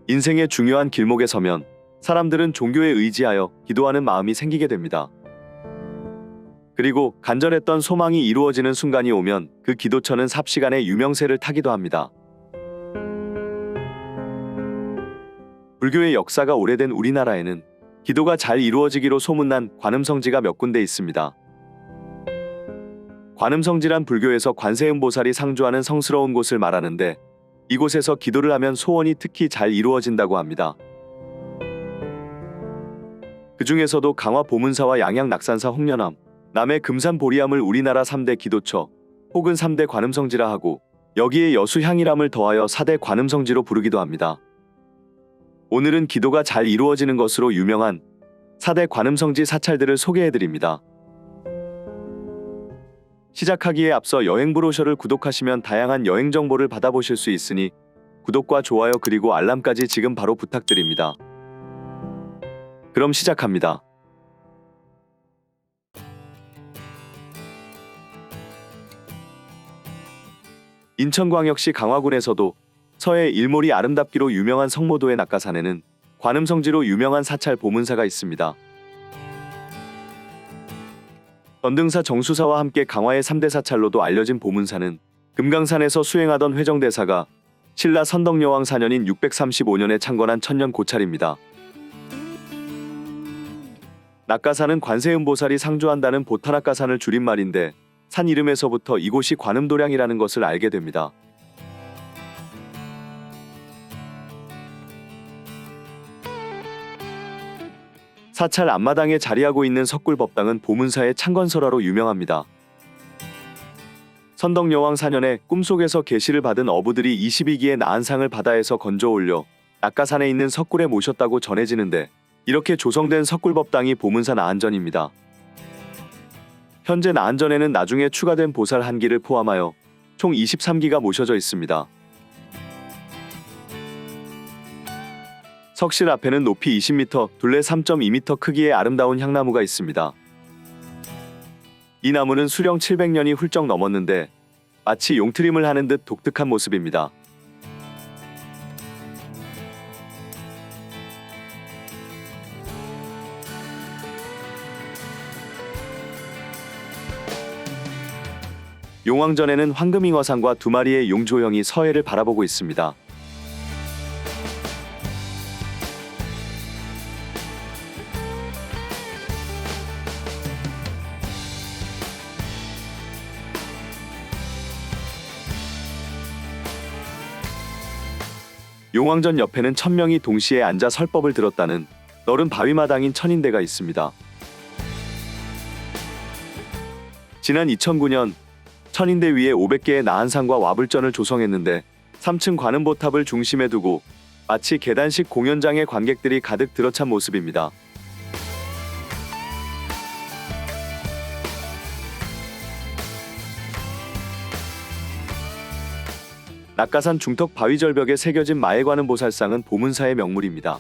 인생의 중요한 길목에 서면 사람들은 종교에 의지하여 기도하는 마음이 생기게 됩니다. 그리고 간절했던 소망이 이루어지는 순간이 오면 그 기도처는 삽시간에 유명세를 타기도 합니다. 불교의 역사가 오래된 우리나라에는 기도가 잘 이루어지기로 소문난 관음성지가 몇 군데 있습니다. 관음성지란 불교에서 관세음보살이 상주하는 성스러운 곳을 말하는데, 이곳에서 기도를 하면 소원이 특히 잘 이루어진다고 합니다. 그 중에서도 강화 보문사와 양양 낙산사 홍련암, 남해 금산 보리암을 우리나라 3대 기도처 혹은 3대 관음성지라 하고, 여기에 여수 향일암을 더하여 4대 관음성지로 부르기도 합니다. 오늘은 기도가 잘 이루어지는 것으로 유명한 4대 관음성지 사찰들을 소개해드립니다. 시작하기에 앞서 여행 브로셔를 구독하시면 다양한 여행 정보를 받아보실 수 있으니 구독과 좋아요 그리고 알람까지 지금 바로 부탁드립니다. 그럼 시작합니다. 인천광역시 강화군에서도 서해 일몰이 아름답기로 유명한 성모도의 낙가산에는 관음성지로 유명한 사찰 보문사가 있습니다. 전등사 정수사와 함께 강화의 3대 사찰로도 알려진 보문사는 금강산에서 수행하던 회정대사가 신라 선덕여왕 4년인 635년에 창건한 천년 고찰입니다. 낙가산은 관세음보살이 상주한다는 보타낙가산을 줄임말인데, 산 이름에서부터 이곳이 관음도량이라는 것을 알게 됩니다. 사찰 앞마당에 자리하고 있는 석굴법당은 보문사의 창건설화로 유명합니다. 선덕여왕 4년에 꿈속에서 계시를 받은 어부들이 22기의 나한상을 바다에서 건져 올려 낙가산에 있는 석굴에 모셨다고 전해지는데, 이렇게 조성된 석굴법당이 보문사 나한전입니다. 현재 나한전에는 나중에 추가된 보살 1기를 포함하여 총 23기가 모셔져 있습니다. 석실 앞에는 높이 20m, 둘레 3.2m 크기의 아름다운 향나무가 있습니다. 이 나무는 수령 700년이 훌쩍 넘었는데 마치 용트림을 하는 듯 독특한 모습입니다. 용왕전에는 황금잉어상과 2마리의 용조형이 서해를 바라보고 있습니다. 용왕전 옆에는 1000명이 동시에 앉아 설법을 들었다는 넓은 바위마당인 천인대가 있습니다. 지난 2009년 천인대 위에 500개의 나한상과 와불전을 조성했는데, 3층 관음보탑을 중심에 두고 마치 계단식 공연장에 관객들이 가득 들어찬 모습입니다. 낙가산 중턱 바위절벽에 새겨진 마해관음보살상은 보문사의 명물입니다.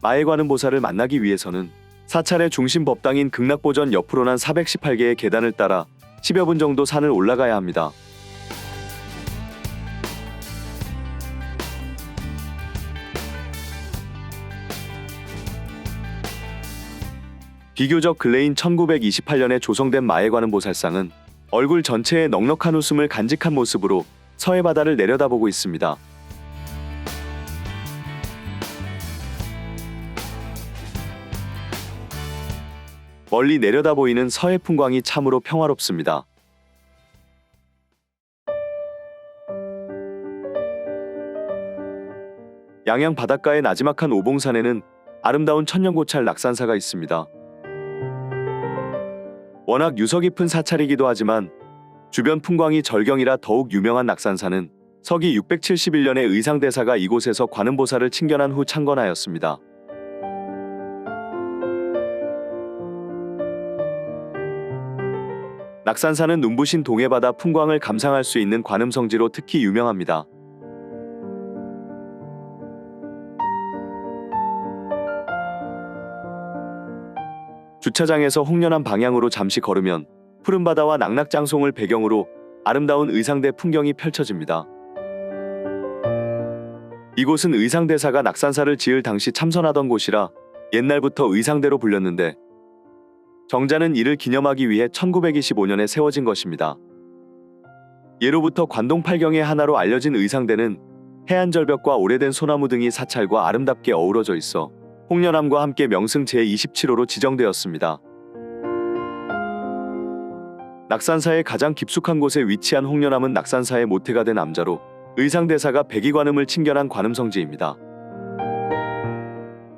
마해관음보살을 만나기 위해서는 사찰의 중심 법당인 극락보전 옆으로 난 418개의 계단을 따라 10여 분 정도 산을 올라가야 합니다. 비교적 근래인 1928년에 조성된 마해관음보살상은 얼굴 전체에 넉넉한 웃음을 간직한 모습으로 서해 바다를 내려다보고 있습니다. 멀리 내려다 보이는 서해 풍광이 참으로 평화롭습니다. 양양 바닷가의 나지막한 오봉산에는 아름다운 천년고찰 낙산사가 있습니다. 워낙 유서 깊은 사찰이기도 하지만 주변 풍광이 절경이라 더욱 유명한 낙산사는 서기 671년에 의상대사가 이곳에서 관음보살을 칭견한 후 창건하였습니다. 낙산사는 눈부신 동해바다 풍광을 감상할 수 있는 관음성지로 특히 유명합니다. 주차장에서 홍련암 방향으로 잠시 걸으면 푸른 바다와 낙낙장송을 배경으로 아름다운 의상대 풍경이 펼쳐집니다. 이곳은 의상대사가 낙산사를 지을 당시 참선하던 곳이라 옛날부터 의상대로 불렸는데 정자는 이를 기념하기 위해 1925년에 세워진 것입니다. 예로부터 관동 8경의 하나로 알려진 의상대는 해안절벽과 오래된 소나무 등이 사찰과 아름답게 어우러져 있어 홍련암과 함께 명승 제27호로 지정되었습니다. 낙산사의 가장 깊숙한 곳에 위치한 홍련암은 낙산사의 모태가 된 암자로 의상대사가 백이관음을 친견한 관음성지입니다.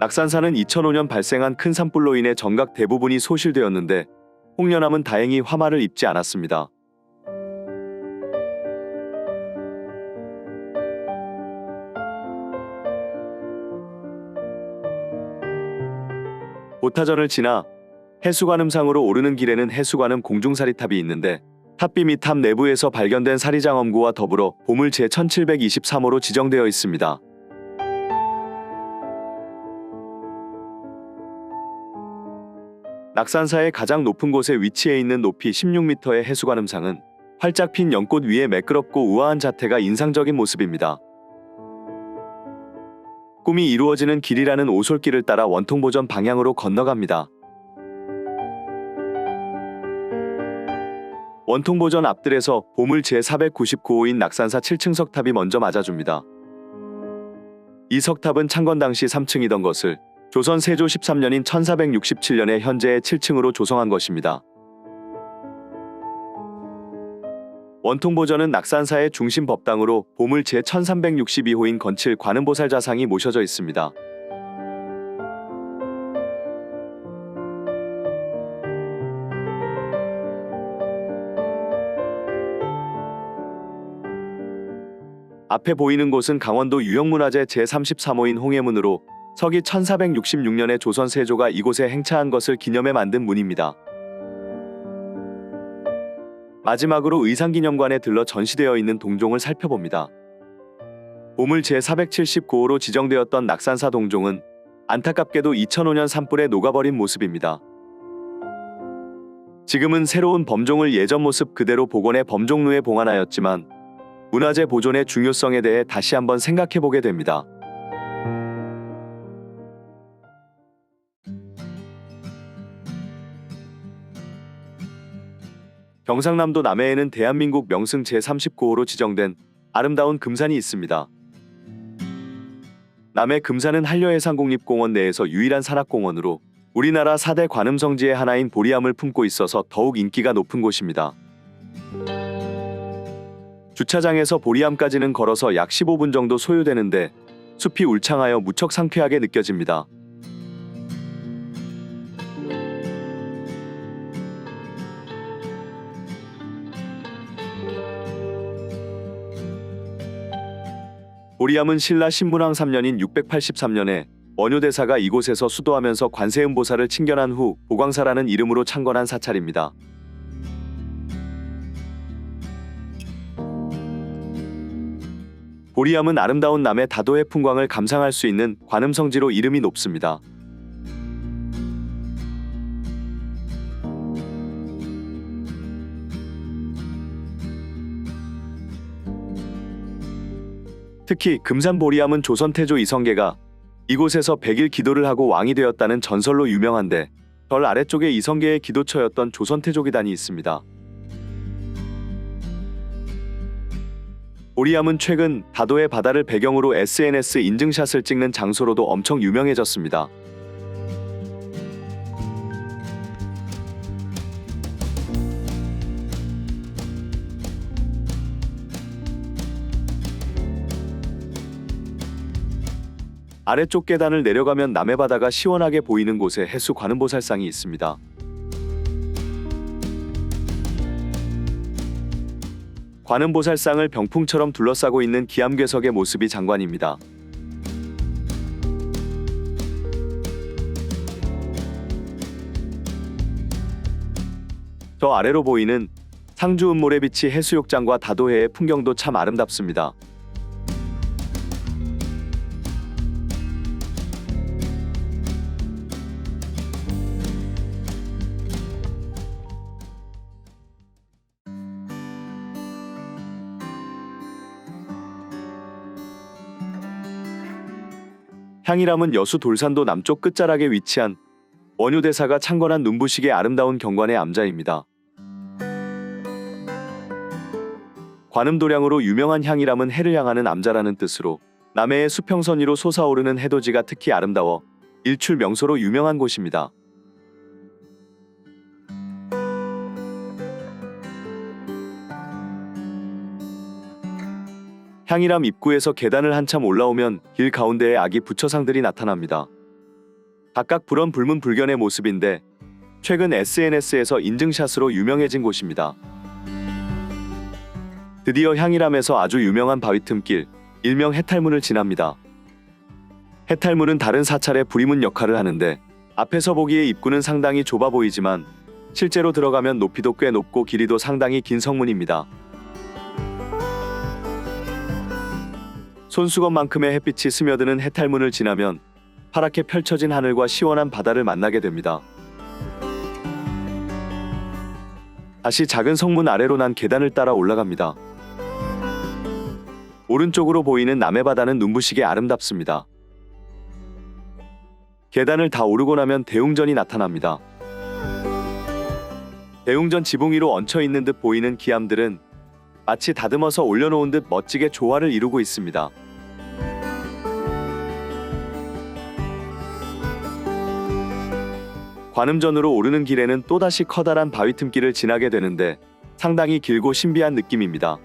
낙산사는 2005년 발생한 큰 산불로 인해 정각 대부분이 소실되었는데 홍련암은 다행히 화마를 입지 않았습니다. 보타전을 지나 해수관음상으로 오르는 길에는 해수관음 공중사리탑이 있는데 탑비 및 탑 내부에서 발견된 사리장엄구와 더불어 보물 제1723호로 지정되어 있습니다. 낙산사의 가장 높은 곳에 위치해 있는 높이 16m의 해수관음상은 활짝 핀 연꽃 위에 매끄럽고 우아한 자태가 인상적인 모습입니다. 꿈이 이루어지는 길이라는 오솔길을 따라 원통보전 방향으로 건너갑니다. 원통보전 앞뜰에서 보물 제499호인 낙산사 7층 석탑이 먼저 맞아줍니다. 이 석탑은 창건 당시 3층이던 것을 조선 세조 13년인 1467년에 현재의 7층으로 조성한 것입니다. 원통보전은 낙산사의 중심 법당으로 보물 제1362호인 건칠 관음보살 자상이 모셔져 있습니다. 앞에 보이는 곳은 강원도 유형문화재 제33호인 홍해문으로 서기 1466년에 조선 세조가 이곳에 행차한 것을 기념해 만든 문입니다. 마지막으로 의상기념관에 들러 전시되어 있는 동종을 살펴봅니다. 보물 제479호로 지정되었던 낙산사 동종은 안타깝게도 2005년 산불에 녹아버린 모습입니다. 지금은 새로운 범종을 예전 모습 그대로 복원해 범종루에 봉안하였지만 문화재 보존의 중요성에 대해 다시 한번 생각해보게 됩니다. 경상남도 남해에는 대한민국 명승 제39호로 지정된 아름다운 금산이 있습니다. 남해 금산은 한려해상국립공원 내에서 유일한 산악공원으로 우리나라 4대 관음성지의 하나인 보리암을 품고 있어서 더욱 인기가 높은 곳입니다. 주차장에서 보리암까지는 걸어서 약 15분 정도 소요되는데 숲이 울창하여 무척 상쾌하게 느껴집니다. 보리암은 신라 신문왕 3년인 683년에 원효대사가 이곳에서 수도하면서 관세음보살을 친견한 후 보광사라는 이름으로 창건한 사찰입니다. 보리암은 아름다운 남해 다도해 풍광을 감상할 수 있는 관음성지로 이름이 높습니다. 특히 금산 보리암은 조선 태조 이성계가 이곳에서 100일 기도를 하고 왕이 되었다는 전설로 유명한데 절 아래쪽에 이성계의 기도처였던 조선 태조기단이 있습니다. 보리암은 최근 다도해 바다를 배경으로 SNS 인증샷을 찍는 장소로도 엄청 유명해졌습니다. 아래쪽 계단을 내려가면 남해바다가 시원하게 보이는 곳에 해수 관음보살상이 있습니다. 관음보살상을 병풍처럼 둘러싸고 있는 기암괴석의 모습이 장관입니다. 저 아래로 보이는 상주 은모래비치 해수욕장과 다도해의 풍경도 참 아름답습니다. 향이람은 여수 돌산도 남쪽 끝자락에 위치한 원효대사가 창건한 눈부시게 아름다운 경관의 암자입니다. 관음도량으로 유명한 향이람은 해를 향하는 암자라는 뜻으로 남해의 수평선 위로 솟아오르는 해돋이가 특히 아름다워 일출 명소로 유명한 곳입니다. 향이람 입구에서 계단을 한참 올라오면 길 가운데에 아기 부처상들이 나타납니다. 각각 불언 불문 불견의 모습인데 최근 SNS에서 인증샷으로 유명해진 곳입니다. 드디어 향이람에서 아주 유명한 바위틈길, 일명 해탈문을 지납니다. 해탈문은 다른 사찰의 부리문 역할을 하는데 앞에서 보기에 입구는 상당히 좁아 보이지만 실제로 들어가면 높이도 꽤 높고 길이도 상당히 긴 성문입니다. 손수건만큼의 햇빛이 스며드는 해탈문을 지나면 파랗게 펼쳐진 하늘과 시원한 바다를 만나게 됩니다. 다시 작은 성문 아래로 난 계단을 따라 올라갑니다. 오른쪽으로 보이는 남해바다는 눈부시게 아름답습니다. 계단을 다 오르고 나면 대웅전이 나타납니다. 대웅전 지붕 위로 얹혀있는 듯 보이는 기암들은 마치 다듬어서 올려놓은 듯 멋지게 조화를 이루고 있습니다. 관음전으로 오르는 길에는 또다시 커다란 바위틈길을 지나게 되는데 상당히 길고 신비한 느낌입니다.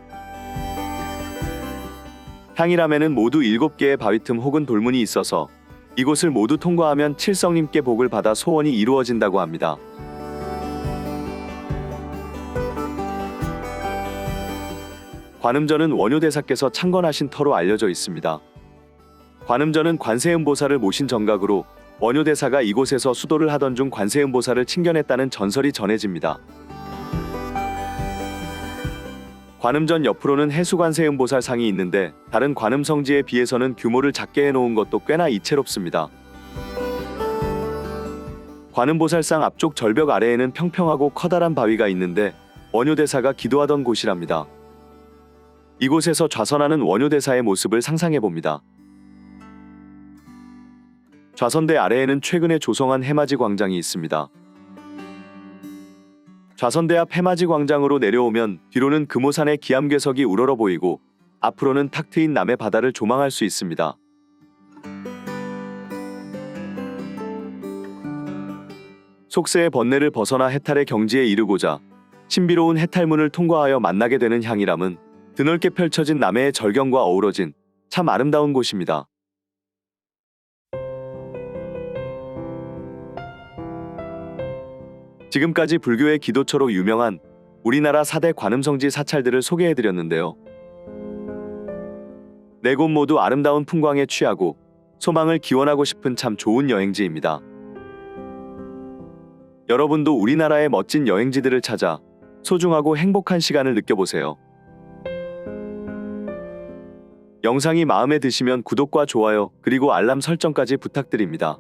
향이람에는 모두 7개의 바위틈 혹은 돌문이 있어서 이곳을 모두 통과하면 칠성님께 복을 받아 소원이 이루어진다고 합니다. 관음전은 원효대사께서 창건하신 터로 알려져 있습니다. 관음전은 관세음보살을 모신 정각으로 원효대사가 이곳에서 수도를 하던 중 관세음보살을 칭견했다는 전설이 전해집니다. 관음전 옆으로는 해수관세음보살 상이 있는데 다른 관음성지에 비해서는 규모를 작게 해놓은 것도 꽤나 이채롭습니다. 관음보살상 앞쪽 절벽 아래에는 평평하고 커다란 바위가 있는데 원효대사가 기도하던 곳이랍니다. 이곳에서 좌선하는 원효대사의 모습을 상상해봅니다. 좌선대 아래에는 최근에 조성한 해맞이 광장이 있습니다. 좌선대 앞 해맞이 광장으로 내려오면 뒤로는 금오산의 기암괴석이 우러러 보이고 앞으로는 탁 트인 남해 바다를 조망할 수 있습니다. 속세의 번뇌를 벗어나 해탈의 경지에 이르고자 신비로운 해탈문을 통과하여 만나게 되는 향이람은 드넓게 펼쳐진 남해의 절경과 어우러진 참 아름다운 곳입니다. 지금까지 불교의 기도처로 유명한 우리나라 4대 관음성지 사찰들을 소개해드렸는데요. 4곳 모두 아름다운 풍광에 취하고 소망을 기원하고 싶은 참 좋은 여행지입니다. 여러분도 우리나라의 멋진 여행지들을 찾아 소중하고 행복한 시간을 느껴보세요. 영상이 마음에 드시면 구독과 좋아요 그리고 알람 설정까지 부탁드립니다.